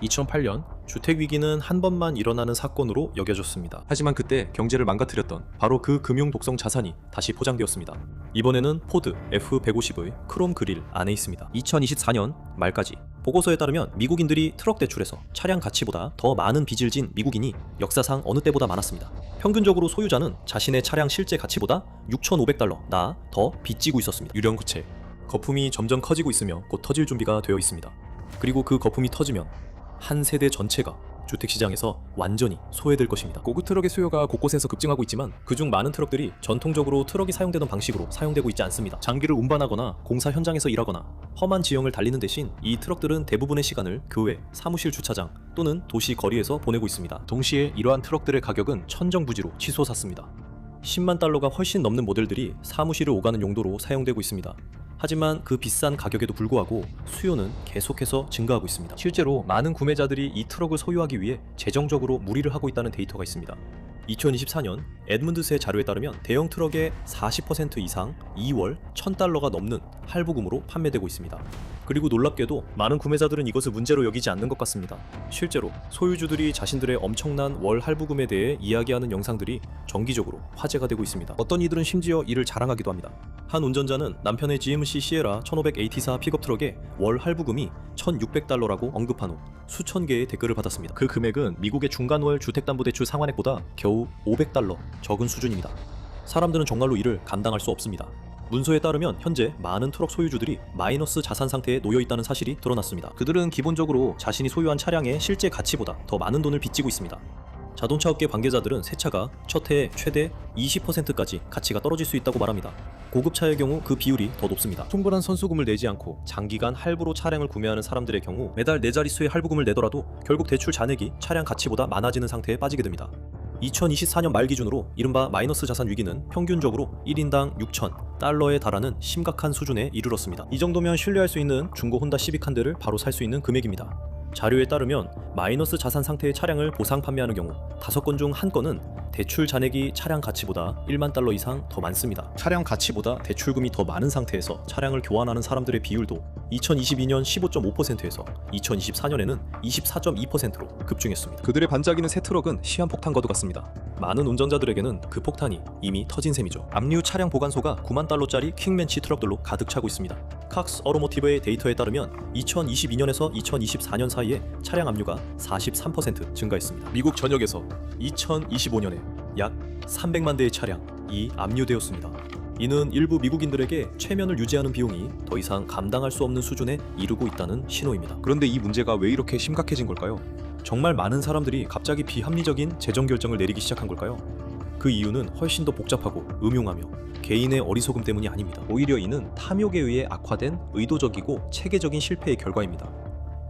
2008년 주택위기는 한 번만 일어나는 사건으로 여겨졌습니다. 하지만 그때 경제를 망가뜨렸던 바로 그 금융 독성 자산이 다시 포장되었습니다. 이번에는 포드 F150의 크롬 그릴 안에 있습니다. 2024년 말까지 보고서에 따르면 미국인들이 트럭 대출에서 차량 가치보다 더 많은 빚을 진 미국인이 역사상 어느 때보다 많았습니다. 평균적으로 소유자는 자신의 차량 실제 가치보다 6,500달러 나 더 빚지고 있었습니다. 유령구체 거품이 점점 커지고 있으며 곧 터질 준비가 되어 있습니다. 그리고 그 거품이 터지면 한 세대 전체가 주택시장에서 완전히 소외될 것입니다. 고급 트럭의 수요가 곳곳에서 급증하고 있지만 그중 많은 트럭들이 전통적으로 트럭이 사용되던 방식으로 사용되고 있지 않습니다. 장비를 운반하거나 공사 현장에서 일하거나 험한 지형을 달리는 대신 이 트럭들은 대부분의 시간을 교외, 사무실 주차장 또는 도시 거리에서 보내고 있습니다. 동시에 이러한 트럭들의 가격은 천정부지로 치솟았습니다. 10만 달러가 훨씬 넘는 모델들이 사무실을 오가는 용도로 사용되고 있습니다. 하지만 그 비싼 가격에도 불구하고 수요는 계속해서 증가하고 있습니다. 실제로 많은 구매자들이 이 트럭을 소유하기 위해 재정적으로 무리를 하고 있다는 데이터가 있습니다. 2024년 에드문드스의 자료에 따르면 대형 트럭의 40% 이상 2월 1,000달러가 넘는 할부금으로 판매되고 있습니다. 그리고 놀랍게도 많은 구매자들은 이것을 문제로 여기지 않는 것 같습니다. 실제로 소유주들이 자신들의 엄청난 월 할부금에 대해 이야기하는 영상들이 정기적으로 화제가 되고 있습니다. 어떤 이들은 심지어 이를 자랑하기도 합니다. 한 운전자는 남편의 GMC 시에라 1500AT4 픽업 트럭에 월 할부금이 1,600달러라고 언급한 후 수천 개의 댓글을 받았습니다. 그 금액은 미국의 중간월 주택담보대출 상환액보다 겨우 500달러 적은 수준입니다. 사람들은 정말로 이를 감당할 수 없습니다. 문서에 따르면 현재 많은 트럭 소유주들이 마이너스 자산 상태에 놓여 있다는 사실이 드러났습니다. 그들은 기본적으로 자신이 소유한 차량의 실제 가치보다 더 많은 돈을 빚지고 있습니다. 자동차 업계 관계자들은 새 차가 첫 해에 최대 20%까지 가치가 떨어질 수 있다고 말합니다. 고급차의 경우 그 비율이 더 높습니다. 충분한 선수금을 내지 않고 장기간 할부로 차량을 구매하는 사람들의 경우 매달 4자릿수의 할부금을 내더라도 결국 대출 잔액이 차량 가치보다 많아지는 상태에 빠지게 됩니다. 2024년 말 기준으로 이른바 마이너스 자산 위기는 평균적으로 1인당 6,000달러에 달하는 심각한 수준에 이르렀습니다. 이 정도면 신뢰할 수 있는 중고 혼다 시빅 한 대를 바로 살 수 있는 금액입니다. 자료에 따르면 마이너스 자산 상태의 차량을 보상 판매하는 경우 5건 중 1건은 대출 잔액이 차량 가치보다 1만 달러 이상 더 많습니다. 차량 가치보다 대출금이 더 많은 상태에서 차량을 교환하는 사람들의 비율도 2022년 15.5%에서 2024년에는 24.2%로 급증했습니다. 그들의 반짝이는 새 트럭은 시한폭탄과도 같습니다. 많은 운전자들에게는 그 폭탄이 이미 터진 셈이죠. 압류 차량 보관소가 9만 달러짜리 퀵맨치 트럭들로 가득 차고 있습니다. 칵스 어로모티브의 데이터에 따르면 2022년에서 2024년 사이에 차량 압류가 43% 증가했습니다. 미국 전역에서 2025년에 약 300만 대의 차량이 압류되었습니다. 이는 일부 미국인들에게 최면을 유지하는 비용이 더 이상 감당할 수 없는 수준에 이르고 있다는 신호입니다. 그런데 이 문제가 왜 이렇게 심각해진 걸까요? 정말 많은 사람들이 갑자기 비합리적인 재정 결정을 내리기 시작한 걸까요? 그 이유는 훨씬 더 복잡하고 음흉하며 개인의 어리석음 때문이 아닙니다. 오히려 이는 탐욕에 의해 악화된 의도적이고 체계적인 실패의 결과입니다.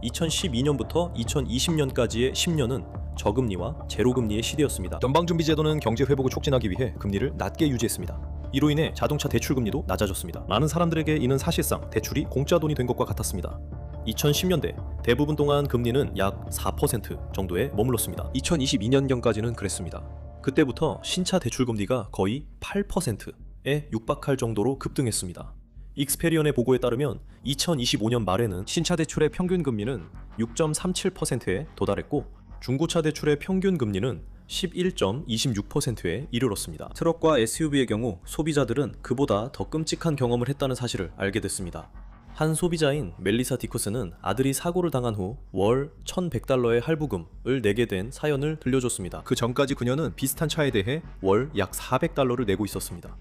2012년부터 2020년까지의 10년은 저금리와 제로금리의 시대였습니다. 연방준비제도는 경제 회복을 촉진하기 위해 금리를 낮게 유지했습니다. 이로 인해 자동차 대출 금리도 낮아졌습니다. 많은 사람들에게 이는 사실상 대출이 공짜 돈이 된 것과 같았습니다. 2010년대 대부분 동안 금리는 약 4% 정도에 머물렀습니다. 2022년경까지는 그랬습니다. 그때부터 신차 대출 금리가 거의 8%에 육박할 정도로 급등했습니다. 익스페리언의 보고에 따르면 2025년 말에는 신차 대출의 평균 금리는 6.37%에 도달했고 중고차 대출의 평균 금리는 11.26%에 이르렀습니다. 트럭과 SUV의 경우 소비자들은 그보다 더 끔찍한 경험을 했다는 사실을 알게 됐습니다. 한 소비자인 멜리사 디쿠스는 아들이 사고를 당한 후 월 1,100달러의 할부금을 내게 된 사연을 들려줬습니다. 그 전까지 그녀는 비슷한 차에 대해 월 약 400달러를 내고 있었습니다.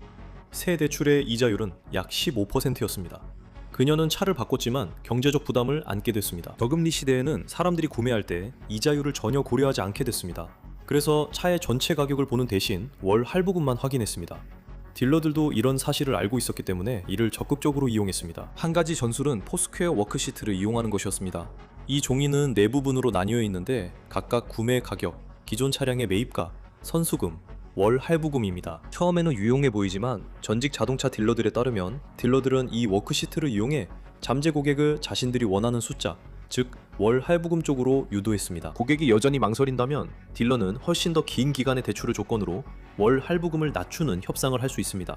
새 대출의 이자율은 약 15%였습니다. 그녀는 차를 바꿨지만 경제적 부담을 안게 됐습니다. 저금리 시대에는 사람들이 구매할 때 이자율을 전혀 고려하지 않게 됐습니다. 그래서 차의 전체 가격을 보는 대신 월 할부금만 확인했습니다. 딜러들도 이런 사실을 알고 있었기 때문에 이를 적극적으로 이용했습니다. 한 가지 전술은 포스퀘어 워크시트를 이용하는 것이었습니다. 이 종이는 네 부분으로 나뉘어 있는데 각각 구매 가격, 기존 차량의 매입가, 선수금, 월 할부금입니다. 처음에는 유용해 보이지만 전직 자동차 딜러들에 따르면 딜러들은 이 워크시트를 이용해 잠재 고객을 자신들이 원하는 숫자, 즉 월 할부금 쪽으로 유도했습니다. 고객이 여전히 망설인다면 딜러는 훨씬 더 긴 기간의 대출을 조건으로 월 할부금을 낮추는 협상을 할 수 있습니다.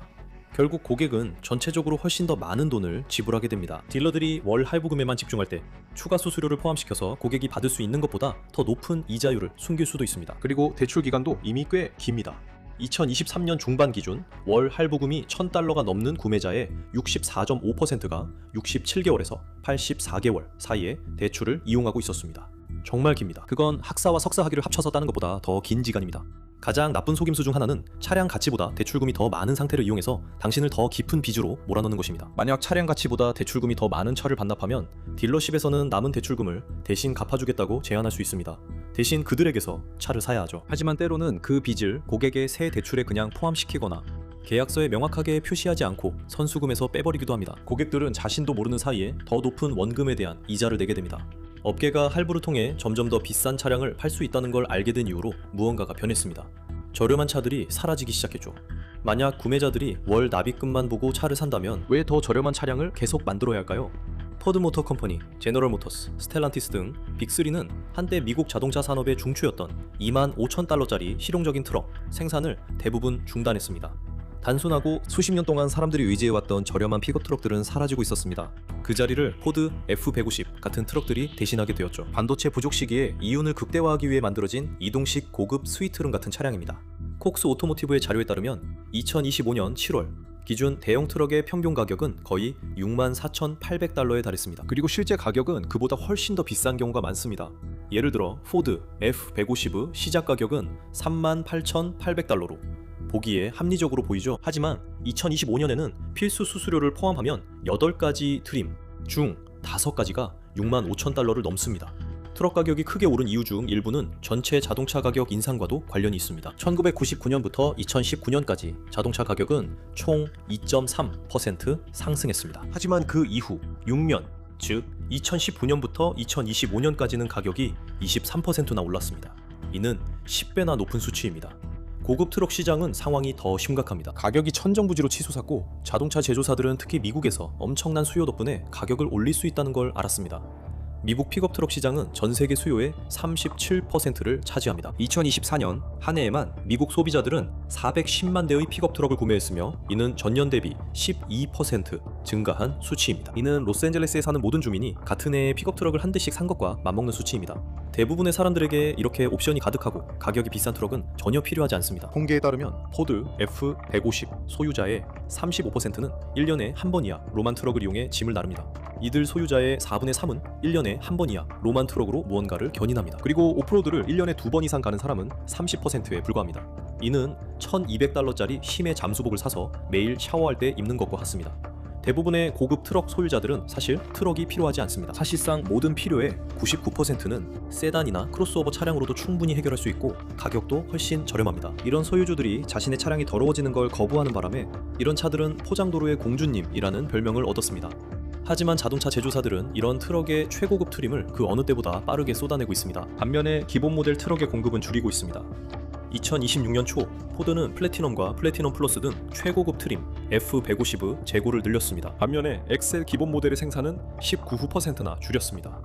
결국 고객은 전체적으로 훨씬 더 많은 돈을 지불하게 됩니다. 딜러들이 월 할부금에만 집중할 때 추가 수수료를 포함시켜서 고객이 받을 수 있는 것보다 더 높은 이자율을 숨길 수도 있습니다. 그리고 대출 기간도 이미 꽤 깁니다. 2023년 중반 기준 월 할부금이 $1,000가 넘는 구매자의 64.5%가 67개월에서 84개월 사이에 대출을 이용하고 있었습니다. 정말 깁니다. 그건 학사와 석사 학위를 합쳐서 따는 것보다 더 긴 기간입니다. 가장 나쁜 속임수 중 하나는 차량 가치보다 대출금이 더 많은 상태를 이용해서 당신을 더 깊은 빚으로 몰아넣는 것입니다. 만약 차량 가치보다 대출금이 더 많은 차를 반납하면 딜러십에서는 남은 대출금을 대신 갚아주겠다고 제안할 수 있습니다. 대신 그들에게서 차를 사야 하죠. 하지만 때로는 그 빚을 고객의 새 대출에 그냥 포함시키거나 계약서에 명확하게 표시하지 않고 선수금에서 빼버리기도 합니다. 고객들은 자신도 모르는 사이에 더 높은 원금에 대한 이자를 내게 됩니다. 업계가 할부를 통해 점점 더 비싼 차량을 팔 수 있다는 걸 알게 된 이후로 무언가가 변했습니다. 저렴한 차들이 사라지기 시작했죠. 만약 구매자들이 월 납입금만 보고 차를 산다면 왜 더 저렴한 차량을 계속 만들어야 할까요? 포드 모터 컴퍼니, 제너럴 모터스, 스텔란티스 등 빅3는 한때 미국 자동차 산업의 중추였던 $25,000짜리 실용적인 트럭 생산을 대부분 중단했습니다. 단순하고 수십 년 동안 사람들이 의지해왔던 저렴한 픽업 트럭들은 사라지고 있었습니다. 그 자리를 포드 F150 같은 트럭들이 대신하게 되었죠. 반도체 부족 시기에 이윤을 극대화하기 위해 만들어진 이동식 고급 스위트룸 같은 차량입니다. 콕스 오토모티브의 자료에 따르면 2025년 7월 기준 대형 트럭의 평균 가격은 거의 $64,800에 달했습니다. 그리고 실제 가격은 그보다 훨씬 더 비싼 경우가 많습니다. 예를 들어 포드 F150의 시작 가격은 $38,800로 보기에 합리적으로 보이죠. 하지만 2025년에는 필수 수수료를 포함하면 8가지 트림 중 5가지가 $65,000를 넘습니다. 트럭 가격이 크게 오른 이유 중 일부는 전체 자동차 가격 인상과도 관련이 있습니다. 1999년부터 2019년까지 자동차 가격은 총 2.3% 상승했습니다. 하지만 그 이후 6년, 즉 2019년부터 2025년까지는 가격이 23%나 올랐습니다. 이는 10배나 높은 수치입니다. 고급 트럭 시장은 상황이 더 심각합니다. 가격이 천정부지로 치솟았고 자동차 제조사들은 특히 미국에서 엄청난 수요 덕분에 가격을 올릴 수 있다는 걸 알았습니다. 미국 픽업 트럭 시장은 전 세계 수요의 37%를 차지합니다. 2024년 한 해에만 미국 소비자들은 410만 대의 픽업 트럭을 구매했으며 이는 전년 대비 12% 증가한 수치입니다. 이는 로스앤젤레스에 사는 모든 주민이 같은 해에 픽업 트럭을 한 대씩 산 것과 맞먹는 수치입니다. 대부분의 사람들에게 이렇게 옵션이 가득하고 가격이 비싼 트럭은 전혀 필요하지 않습니다. 통계에 따르면 포드 F150 소유자의 35%는 1년에 한 번 이하 로만 트럭을 이용해 짐을 나릅니다. 이들 소유자의 4분의 3은 1년에 한 번 이하 로만 트럭으로 무언가를 견인합니다. 그리고 오프로드를 1년에 2번 이상 가는 사람은 30%에 불과합니다. 이는 $1,200짜리 심해 잠수복을 사서 매일 샤워할 때 입는 것과 같습니다. 대부분의 고급 트럭 소유자들은 사실 트럭이 필요하지 않습니다. 사실상 모든 필요의 99%는 세단이나 크로스오버 차량으로도 충분히 해결할 수 있고 가격도 훨씬 저렴합니다. 이런 소유주들이 자신의 차량이 더러워지는 걸 거부하는 바람에 이런 차들은 포장도로의 공주님이라는 별명을 얻었습니다. 하지만 자동차 제조사들은 이런 트럭의 최고급 트림을 그 어느 때보다 빠르게 쏟아내고 있습니다. 반면에 기본 모델 트럭의 공급은 줄이고 있습니다. 2026년 초 포드는 플래티넘과 플래티넘 플러스 등 최고급 트림 F150의 재고를 늘렸습니다. 반면에 엑셀 기본 모델의 생산은 19%나 줄였습니다.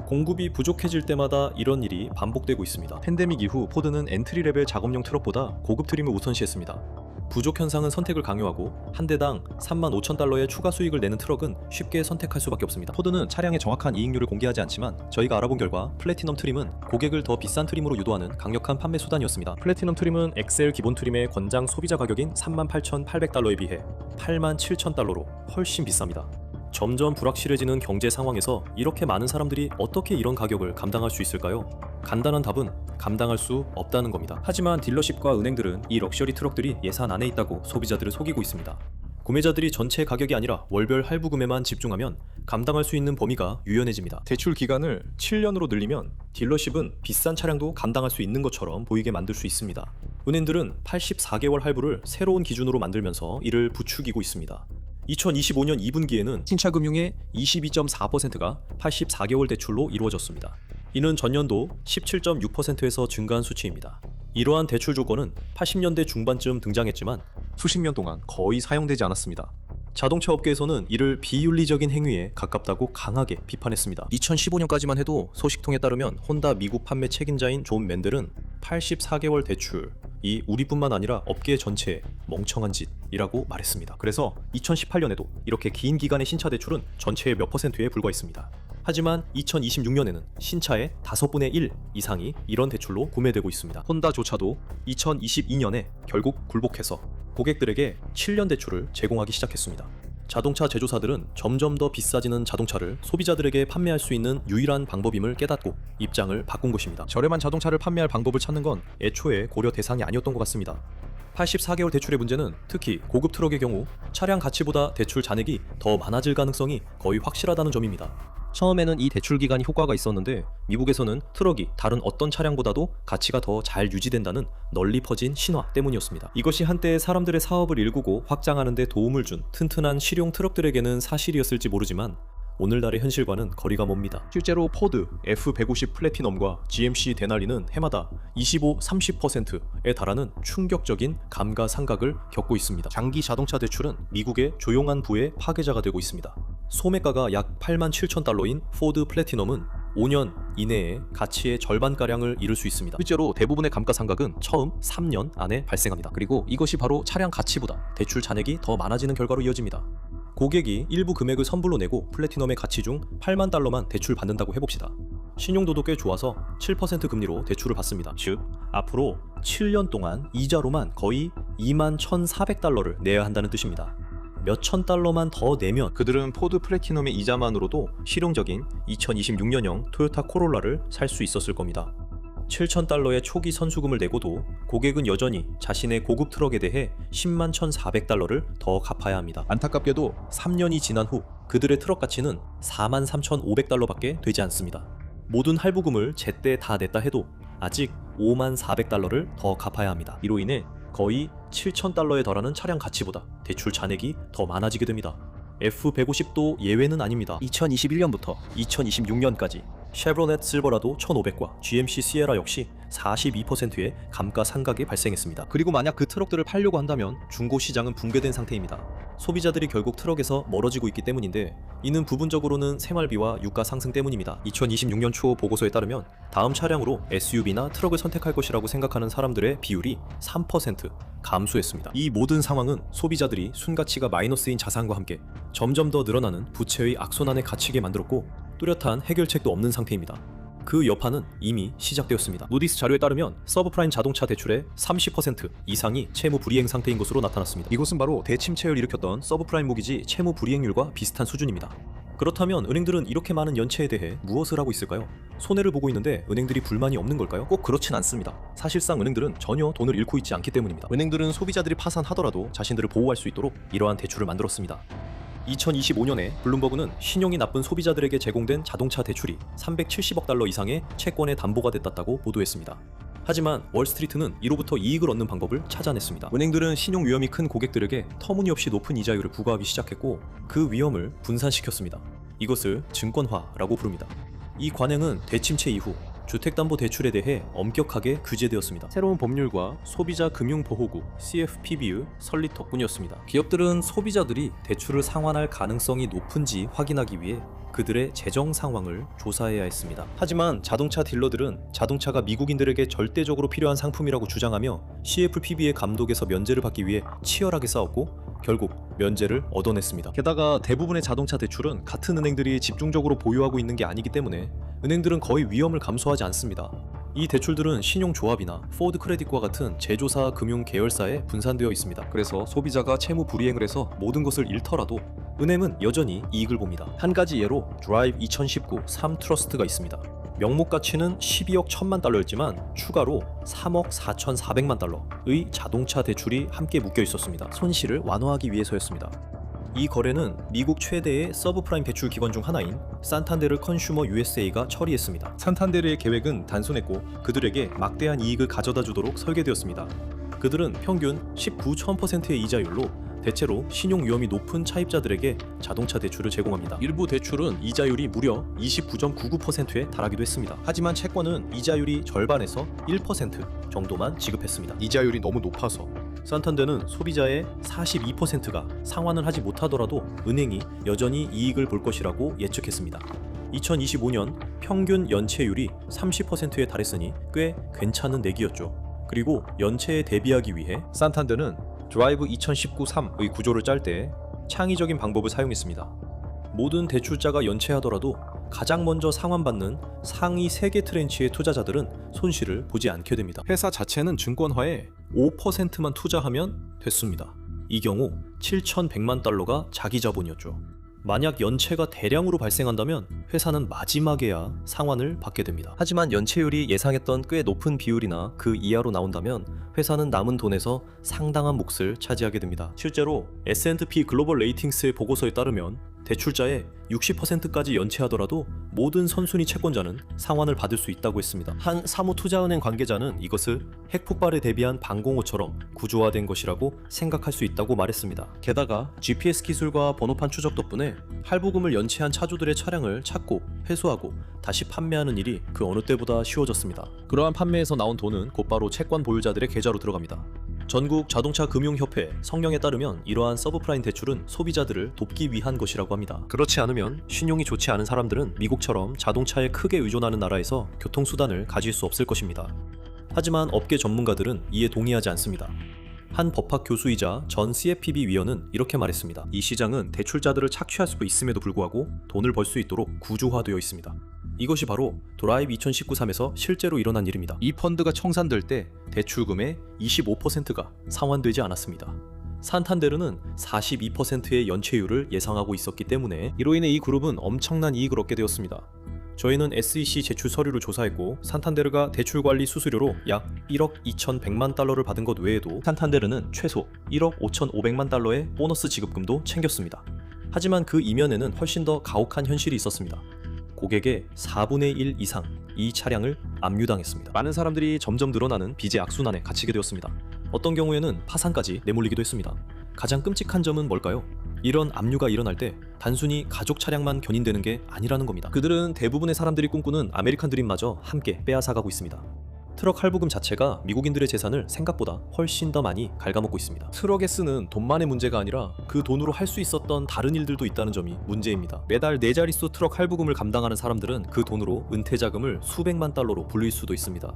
공급이 부족해질 때마다 이런 일이 반복되고 있습니다. 팬데믹 이후 포드는 엔트리 레벨 작업용 트럭보다 고급 트림을 우선시했습니다. 부족 현상은 선택을 강요하고 한 대당 $35,000의 추가 수익을 내는 트럭은 쉽게 선택할 수밖에 없습니다. 포드는 차량의 정확한 이익률을 공개하지 않지만 저희가 알아본 결과 플래티넘 트림은 고객을 더 비싼 트림으로 유도하는 강력한 판매 수단이었습니다. 플래티넘 트림은 엑셀 기본 트림의 권장 소비자 가격인 $38,800에 비해 $87,000로 훨씬 비쌉니다. 점점 불확실해지는 경제 상황에서 이렇게 많은 사람들이 어떻게 이런 가격을 감당할 수 있을까요? 간단한 답은 감당할 수 없다는 겁니다. 하지만 딜러십과 은행들은 이 럭셔리 트럭들이 예산 안에 있다고 소비자들을 속이고 있습니다. 구매자들이 전체 가격이 아니라 월별 할부금에만 집중하면 감당할 수 있는 범위가 유연해집니다. 대출 기간을 7년으로 늘리면 딜러십은 비싼 차량도 감당할 수 있는 것처럼 보이게 만들 수 있습니다. 은행들은 84개월 할부를 새로운 기준으로 만들면서 이를 부추기고 있습니다. 2025년 2분기에는 신차 금융의 22.4%가 84개월 대출로 이루어졌습니다. 이는 전년도 17.6%에서 증가한 수치입니다. 이러한 대출 조건은 80년대 중반쯤 등장했지만 수십 년 동안 거의 사용되지 않았습니다. 자동차 업계에서는 이를 비윤리적인 행위에 가깝다고 강하게 비판했습니다. 2015년까지만 해도 소식통에 따르면 혼다 미국 판매 책임자인 존 맨델은 84개월 대출, 이 우리뿐만 아니라 업계 전체에 멍청한 짓이라고 말했습니다. 그래서 2018년에도 이렇게 긴 기간의 신차 대출은 전체의 몇 %에 불과했습니다. 하지만 2026년에는 신차의 5분의 1 이상이 이런 대출로 구매되고 있습니다. 혼다조차도 2022년에 결국 굴복해서 고객들에게 7년 대출을 제공하기 시작했습니다. 자동차 제조사들은 점점 더 비싸지는 자동차를 소비자들에게 판매할 수 있는 유일한 방법임을 깨닫고 입장을 바꾼 것입니다. 저렴한 자동차를 판매할 방법을 찾는 건 애초에 고려 대상이 아니었던 것 같습니다. 84개월 대출의 문제는 특히 고급 트럭의 경우 차량 가치보다 대출 잔액이 더 많아질 가능성이 거의 확실하다는 점입니다. 처음에는 이 대출 기간이 효과가 있었는데 미국에서는 트럭이 다른 어떤 차량보다도 가치가 더 잘 유지된다는 널리 퍼진 신화 때문이었습니다. 이것이 한때 사람들의 사업을 일구고 확장하는 데 도움을 준 튼튼한 실용 트럭들에게는 사실이었을지 모르지만 오늘날의 현실과는 거리가 멉니다. 실제로 포드 F150 플래티넘과 GMC 데날리는 해마다 25-30%에 달하는 충격적인 감가상각을 겪고 있습니다. 장기 자동차 대출은 미국의 조용한 부의 파괴자가 되고 있습니다. 소매가가 약 87,000달러인 포드 플래티넘은 5년 이내에 가치의 절반가량을 잃을 수 있습니다. 실제로 대부분의 감가상각은 처음 3년 안에 발생합니다. 그리고 이것이 바로 차량 가치보다 대출 잔액이 더 많아지는 결과로 이어집니다. 고객이 일부 금액을 선불로 내고 플래티넘의 가치 중 8만 달러만 대출 받는다고 해봅시다. 신용도도 꽤 좋아서 7% 금리로 대출을 받습니다. 즉, 앞으로 7년 동안 이자로만 거의 21,400달러를 내야 한다는 뜻입니다. 몇천 달러만 더 내면 그들은 포드 플래티넘의 이자만으로도 실용적인 2026년형 토요타 코롤라를 살 수 있었을 겁니다. 7,000달러의 초기 선수금을 내고도 고객은 여전히 자신의 고급 트럭에 대해 10만 1,400달러를 더 갚아야 합니다. 안타깝게도 3년이 지난 후 그들의 트럭 가치는 4만 3,500달러밖에 되지 않습니다. 모든 할부금을 제때 다 냈다 해도 아직 5만 400달러를 더 갚아야 합니다. 이로 인해 거의 7,000달러에 달하는 차량 가치보다 대출 잔액이 더 많아지게 됩니다. F150도 예외는 아닙니다. 2021년부터 2026년까지 쉐브로넷 실버라도 1,500과 GMC 시에라 역시 42%의 감가상각이 발생했습니다. 그리고 만약 그 트럭들을 팔려고 한다면 중고 시장은 붕괴된 상태입니다. 소비자들이 결국 트럭에서 멀어지고 있기 때문인데 이는 부분적으로는 생활비와 유가 상승 때문입니다. 2026년 초 보고서에 따르면 다음 차량으로 SUV나 트럭을 선택할 것이라고 생각하는 사람들의 비율이 3% 감소했습니다. 이 모든 상황은 소비자들이 순가치가 마이너스인 자산과 함께 점점 더 늘어나는 부채의 악순환에 갇히게 만들었고 뚜렷한 해결책도 없는 상태입니다. 그 여파는 이미 시작되었습니다. 무디스 자료에 따르면 서브프라임 자동차 대출의 30% 이상이 채무 불이행 상태인 것으로 나타났습니다. 이것은 바로 대침체를 일으켰던 서브프라임 모기지 채무 불이행률과 비슷한 수준입니다. 그렇다면 은행들은 이렇게 많은 연체에 대해 무엇을 하고 있을까요? 손해를 보고 있는데 은행들이 불만이 없는 걸까요? 꼭 그렇진 않습니다. 사실상 은행들은 전혀 돈을 잃고 있지 않기 때문입니다. 은행들은 소비자들이 파산하더라도 자신들을 보호할 수 있도록 이러한 대출을 만들었습니다. 2025년에 블룸버그는 신용이 나쁜 소비자들에게 제공된 자동차 대출이 370억 달러 이상의 채권의 담보가 됐다고 보도했습니다. 하지만 월스트리트는 이로부터 이익을 얻는 방법을 찾아냈습니다. 은행들은 신용 위험이 큰 고객들에게 터무니없이 높은 이자율을 부과하기 시작했고 그 위험을 분산시켰습니다. 이것을 증권화라고 부릅니다. 이 관행은 대침체 이후 주택담보대출에 대해 엄격하게 규제되었습니다. 새로운 법률과 소비자 금융보호구 CFPB의 설립 덕분이었습니다. 기업들은 소비자들이 대출을 상환할 가능성이 높은지 확인하기 위해 그들의 재정 상황을 조사해야 했습니다. 하지만 자동차 딜러들은 자동차가 미국인들에게 절대적으로 필요한 상품이라고 주장하며 CFPB의 감독에서 면제를 받기 위해 치열하게 싸웠고 결국 면제를 얻어냈습니다. 게다가 대부분의 자동차 대출은 같은 은행들이 집중적으로 보유하고 있는 게 아니기 때문에 은행들은 거의 위험을 감수하지 않습니다. 이 대출들은 신용조합이나 포드 크레딧과 같은 제조사 금융 계열사에 분산되어 있습니다. 그래서 소비자가 채무 불이행을 해서 모든 것을 잃더라도 은행은 여전히 이익을 봅니다. 한 가지 예로 드라이브 2019 3트러스트가 있습니다. 명목 가치는 12억 1천만 달러였지만 추가로 3억 4,400만 달러의 자동차 대출이 함께 묶여 있었습니다. 손실을 완화하기 위해서였습니다. 이 거래는 미국 최대의 서브프라임 대출 기관 중 하나인 산탄데르 컨슈머 USA가 처리했습니다. 산탄데르의 계획은 단순했고 그들에게 막대한 이익을 가져다 주도록 설계되었습니다. 그들은 평균 19,000%의 이자율로 대체로 신용 위험이 높은 차입자들에게 자동차 대출을 제공합니다. 일부 대출은 이자율이 무려 29.99%에 달하기도 했습니다. 하지만 채권은 이자율이 절반에서 1% 정도만 지급했습니다. 이자율이 너무 높아서 산탄데르는 소비자의 42%가 상환을 하지 못하더라도 은행이 여전히 이익을 볼 것이라고 예측했습니다. 2025년 평균 연체율이 30%에 달했으니 꽤 괜찮은 내기였죠. 그리고 연체에 대비하기 위해 산탄데르는 드라이브 2019-3의 구조를 짤 때 창의적인 방법을 사용했습니다. 모든 대출자가 연체하더라도 가장 먼저 상환받는 상위 3개 트렌치의 투자자들은 손실을 보지 않게 됩니다. 회사 자체는 증권화에 5%만 투자하면 됐습니다. 이 경우 7,100만 달러가 자기 자본이었죠. 만약 연체가 대량으로 발생한다면 회사는 마지막에야 상환을 받게 됩니다. 하지만 연체율이 예상했던 꽤 높은 비율이나 그 이하로 나온다면 회사는 남은 돈에서 상당한 몫을 차지하게 됩니다. 실제로 S&P 글로벌 레이팅스의 보고서에 따르면 대출자의 60%까지 연체하더라도 모든 선순위 채권자는 상환을 받을 수 있다고 했습니다. 한 사모투자은행 관계자는 이것을 핵폭발에 대비한 방공호처럼 구조화된 것이라고 생각할 수 있다고 말했습니다. 게다가 GPS 기술과 번호판 추적 덕분에 할부금을 연체한 차주들의 차량을 찾고 회수하고 다시 판매하는 일이 그 어느 때보다 쉬워졌습니다. 그러한 판매에서 나온 돈은 곧바로 채권 보유자들의 계좌로 들어갑니다. 전국 자동차 금융협회 성명에 따르면 이러한 서브프라임 대출은 소비자들을 돕기 위한 것이라고 합니다. 그렇지 않으면 신용이 좋지 않은 사람들은 미국처럼 자동차에 크게 의존하는 나라에서 교통수단을 가질 수 없을 것입니다. 하지만 업계 전문가들은 이에 동의하지 않습니다. 한 법학 교수이자 전 CFPB 위원은 이렇게 말했습니다. 이 시장은 대출자들을 착취할 수 있음에도 불구하고 돈을 벌 수 있도록 구조화되어 있습니다. 이것이 바로 드라이브 2019-3에서 실제로 일어난 일입니다. 이 펀드가 청산될 때 대출금의 25%가 상환되지 않았습니다. 산탄데르는 42%의 연체율을 예상하고 있었기 때문에 이로 인해 이 그룹은 엄청난 이익을 얻게 되었습니다. 저희는 SEC 제출 서류를 조사했고 산탄데르가 대출 관리 수수료로 약 1억 2,100만 달러를 받은 것 외에도 산탄데르는 최소 1억 5,500만 달러의 보너스 지급금도 챙겼습니다. 하지만 그 이면에는 훨씬 더 가혹한 현실이 있었습니다. 고객의 4분의 1 이상 이 차량을 압류당했습니다. 많은 사람들이 점점 늘어나는 빚의 악순환에 갇히게 되었습니다. 어떤 경우에는 파산까지 내몰리기도 했습니다. 가장 끔찍한 점은 뭘까요? 이런 압류가 일어날 때 단순히 가족 차량만 견인되는 게 아니라는 겁니다. 그들은 대부분의 사람들이 꿈꾸는 아메리칸 드림마저 함께 빼앗아가고 있습니다. 트럭 할부금 자체가 미국인들의 재산을 생각보다 훨씬 더 많이 갉아먹고 있습니다. 트럭에 쓰는 돈만의 문제가 아니라 그 돈으로 할 수 있었던 다른 일들도 있다는 점이 문제입니다. 매달 4자릿수 트럭 할부금을 감당하는 사람들은 그 돈으로 은퇴자금을 수백만 달러로 불릴 수도 있습니다.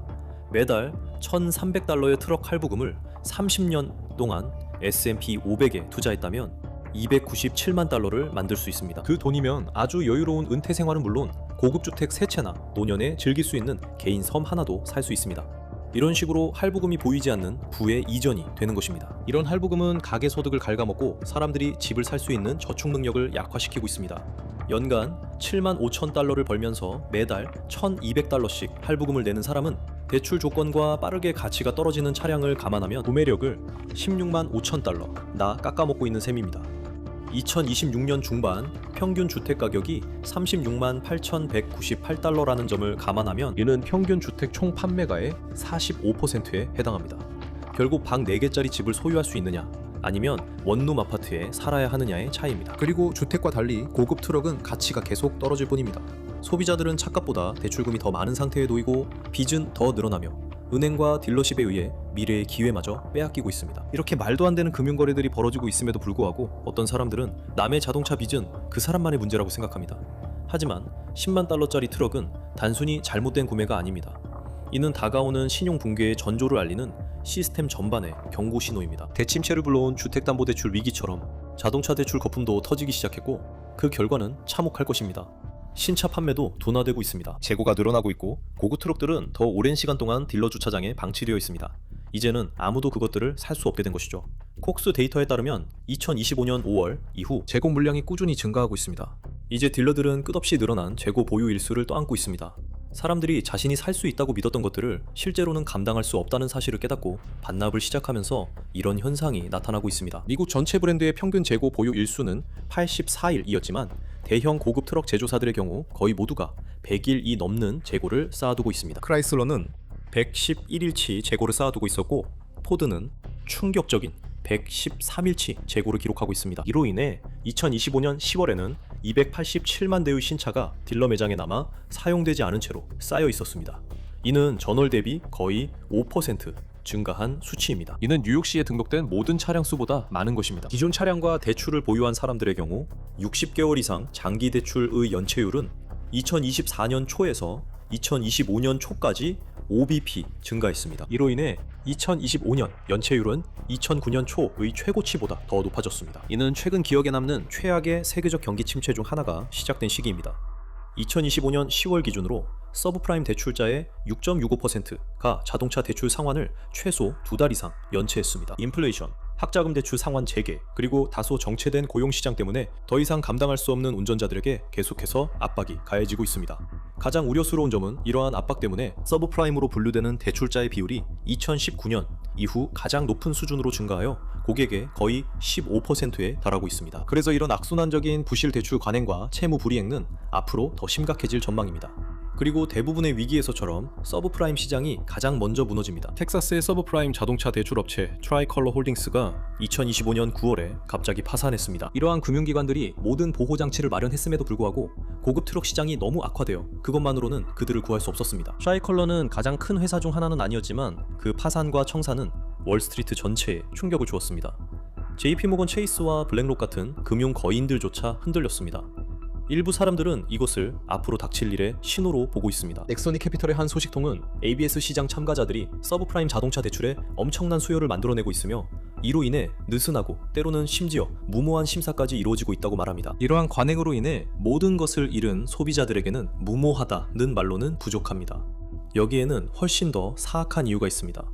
매달 1,300달러의 트럭 할부금을 30년 동안 S&P 500에 투자했다면 297만 달러를 만들 수 있습니다. 그 돈이면 아주 여유로운 은퇴 생활은 물론 고급 주택 3채나 노년에 즐길 수 있는 개인 섬 하나도 살 수 있습니다. 이런 식으로 할부금이 보이지 않는 부의 이전이 되는 것입니다. 이런 할부금은 가계 소득을 갉아먹고 사람들이 집을 살 수 있는 저축 능력을 약화시키고 있습니다. 연간 7만 5천 달러를 벌면서 매달 1,200달러씩 할부금을 내는 사람은 대출 조건과 빠르게 가치가 떨어지는 차량을 감안하면 구매력을 16만 5천 달러 나 깎아먹고 있는 셈입니다. 2026년 중반 평균 주택 가격이 36만 8,198달러라는 점을 감안하면 이는 평균 주택 총 판매가의 45%에 해당합니다. 결국 방 4개짜리 집을 소유할 수 있느냐 아니면 원룸 아파트에 살아야 하느냐의 차이입니다. 그리고 주택과 달리 고급 트럭은 가치가 계속 떨어질 뿐입니다. 소비자들은 착각보다 대출금이 더 많은 상태에 놓이고 빚은 더 늘어나며 은행과 딜러십에 의해 미래의 기회마저 빼앗기고 있습니다. 이렇게 말도 안 되는 금융거래들이 벌어지고 있음에도 불구하고 어떤 사람들은 남의 자동차 빚은 그 사람만의 문제라고 생각합니다. 하지만 10만 달러짜리 트럭은 단순히 잘못된 구매가 아닙니다. 이는 다가오는 신용 붕괴의 전조를 알리는 시스템 전반의 경고 신호입니다. 대침체를 불러온 주택담보대출 위기처럼 자동차 대출 거품도 터지기 시작했고 그 결과는 참혹할 것입니다. 신차 판매도 둔화되고 있습니다. 재고가 늘어나고 있고 고급 트럭들은 더 오랜 시간 동안 딜러 주차장에 방치되어 있습니다. 이제는 아무도 그것들을 살 수 없게 된 것이죠. 콕스 데이터에 따르면 2025년 5월 이후 재고 물량이 꾸준히 증가하고 있습니다. 이제 딜러들은 끝없이 늘어난 재고 보유 일수를 떠안고 있습니다. 사람들이 자신이 살 수 있다고 믿었던 것들을 실제로는 감당할 수 없다는 사실을 깨닫고 반납을 시작하면서 이런 현상이 나타나고 있습니다. 미국 전체 브랜드의 평균 재고 보유 일수는 84일이었지만 대형 고급 트럭 제조사들의 경우 거의 모두가 100일이 넘는 재고를 쌓아두고 있습니다. 크라이슬러는 111일치 재고를 쌓아두고 있었고 포드는 충격적인 113일치 재고를 기록하고 있습니다. 이로 인해 2025년 10월에는 287만 대의 신차가 딜러 매장에 남아 사용되지 않은 채로 쌓여 있었습니다. 이는 전월 대비 거의 5% 증가한 수치입니다. 이는 뉴욕시에 등록된 모든 차량 수보다 많은 것입니다. 기존 차량과 대출을 보유한 사람들의 경우 60개월 이상 장기 대출의 연체율은 2024년 초에서 2025년 초까지 OBP 증가했습니다. 이로 인해 2025년 연체율은 2009년 초의 최고치보다 더 높아졌습니다. 이는 최근 기억에 남는 최악의 세계적 경기 침체 중 하나가 시작된 시기입니다. 2025년 10월 기준으로 서브프라임 대출자의 6.65%가 자동차 대출 상환을 최소 2달 이상 연체했습니다. 인플레이션, 학자금 대출 상환 재개, 그리고 다소 정체된 고용시장 때문에 더 이상 감당할 수 없는 운전자들에게 계속해서 압박이 가해지고 있습니다. 가장 우려스러운 점은 이러한 압박 때문에 서브프라임으로 분류되는 대출자의 비율이 2019년 이후 가장 높은 수준으로 증가하여 고객의 거의 15%에 달하고 있습니다. 그래서 이런 악순환적인 부실 대출 관행과 채무 불이행은 앞으로 더 심각해질 전망입니다. 그리고 대부분의 위기에서처럼 서브프라임 시장이 가장 먼저 무너집니다. 텍사스의 서브프라임 자동차 대출업체 트라이컬러 홀딩스가 2025년 9월에 갑자기 파산했습니다. 이러한 금융기관들이 모든 보호장치를 마련했음에도 불구하고 고급 트럭 시장이 너무 악화되어 그것만으로는 그들을 구할 수 없었습니다. 트라이컬러는 가장 큰 회사 중 하나는 아니었지만 그 파산과 청산은 월스트리트 전체에 충격을 주었습니다. JP모건 체이스와 블랙록 같은 금융 거인들조차 흔들렸습니다. 일부 사람들은 이것을 앞으로 닥칠 일의 신호로 보고 있습니다. 넥서니 캐피털의 한 소식통은 ABS 시장 참가자들이 서브프라임 자동차 대출에 엄청난 수요를 만들어내고 있으며 이로 인해 느슨하고 때로는 심지어 무모한 심사까지 이루어지고 있다고 말합니다. 이러한 관행으로 인해 모든 것을 잃은 소비자들에게는 무모하다는 말로는 부족합니다. 여기에는 훨씬 더 사악한 이유가 있습니다.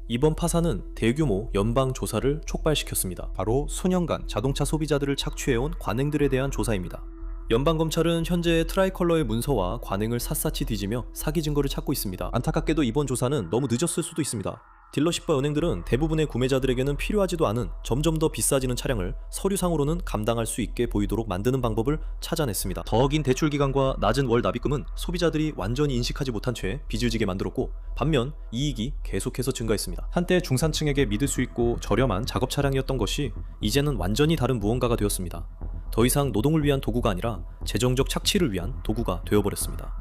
이번 파산은 대규모 연방 조사를 촉발시켰습니다. 바로 수년간 자동차 소비자들을 착취해온 관행들에 대한 조사입니다. 연방검찰은 현재 트라이컬러의 문서와 관행을 샅샅이 뒤지며 사기 증거를 찾고 있습니다. 안타깝게도 이번 조사는 너무 늦었을 수도 있습니다. 딜러십과 은행들은 대부분의 구매자들에게는 필요하지도 않은 점점 더 비싸지는 차량을 서류상으로는 감당할 수 있게 보이도록 만드는 방법을 찾아냈습니다. 더 긴 대출 기간과 낮은 월 납입금은 소비자들이 완전히 인식하지 못한 채 빚을 지게 만들었고, 반면 이익이 계속해서 증가했습니다. 한때 중산층에게 믿을 수 있고 저렴한 작업 차량이었던 것이 이제는 완전히 다른 무언가가 되었습니다. 더 이상 노동을 위한 도구가 아니라 재정적 착취를 위한 도구가 되어버렸습니다.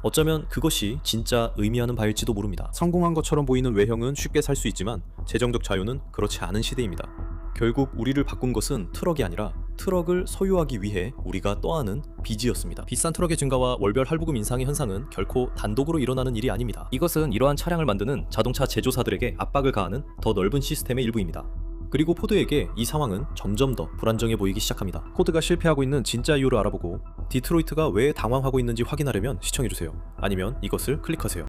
어쩌면 그것이 진짜 의미하는 바일지도 모릅니다. 성공한 것처럼 보이는 외형은 쉽게 살 수 있지만 재정적 자유는 그렇지 않은 시대입니다. 결국 우리를 바꾼 것은 트럭이 아니라 트럭을 소유하기 위해 우리가 떠안은 빚이었습니다. 비싼 트럭의 증가와 월별 할부금 인상의 현상은 결코 단독으로 일어나는 일이 아닙니다. 이것은 이러한 차량을 만드는 자동차 제조사들에게 압박을 가하는 더 넓은 시스템의 일부입니다. 그리고 포드에게 이 상황은 점점 더 불안정해 보이기 시작합니다. 포드가 실패하고 있는 진짜 이유를 알아보고 디트로이트가 왜 당황하고 있는지 확인하려면 시청해주세요. 아니면 이것을 클릭하세요.